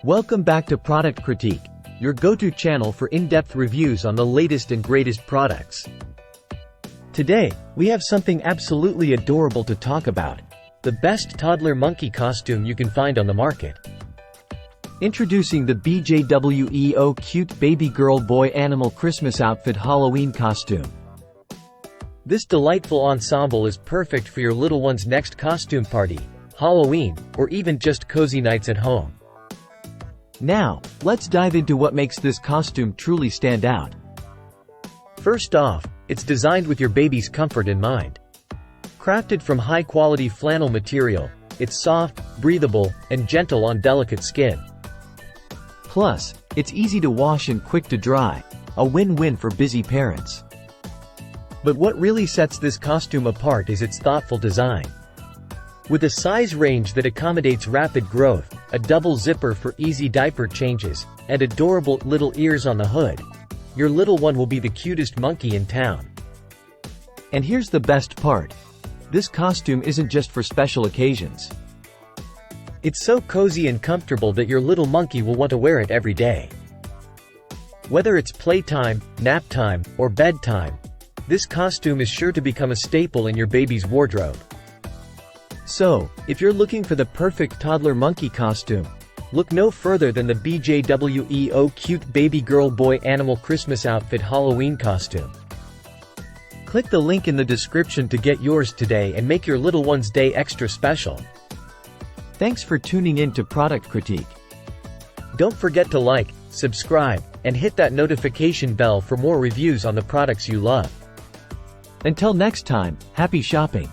Welcome back to Product Critique, your go-to channel for in-depth reviews on the latest and greatest products. Today, we have something absolutely adorable to talk about: the best toddler monkey costume you can find on the market. Introducing the BJWEO Cute Baby Girl Boy Animal Christmas Outfit Halloween Costume. This delightful ensemble is perfect for your little one's next costume party, Halloween, or even just cozy nights at home. Now, let's dive into what makes this costume truly stand out. First off, it's designed with your baby's comfort in mind. Crafted from high-quality flannel material, it's soft, breathable, and gentle on delicate skin. Plus, it's easy to wash and quick to dry, a win-win for busy parents. But what really sets this costume apart is its thoughtful design. With a size range that accommodates rapid growth, a double zipper for easy diaper changes, and adorable little ears on the hood, your little one will be the cutest monkey in town. And here's the best part: this costume isn't just for special occasions. It's so cozy and comfortable that your little monkey will want to wear it every day. Whether it's playtime, nap time, or bedtime, this costume is sure to become a staple in your baby's wardrobe. So, if you're looking for the perfect toddler monkey costume, look no further than the BJWEO Cute Baby Girl Boy Animal Christmas Outfit Halloween Costume. Click the link in the description to get yours today and make your little one's day extra special. Thanks for tuning in to Product Critique. Don't forget to like, subscribe, and hit that notification bell for more reviews on the products you love. Until next time, happy shopping!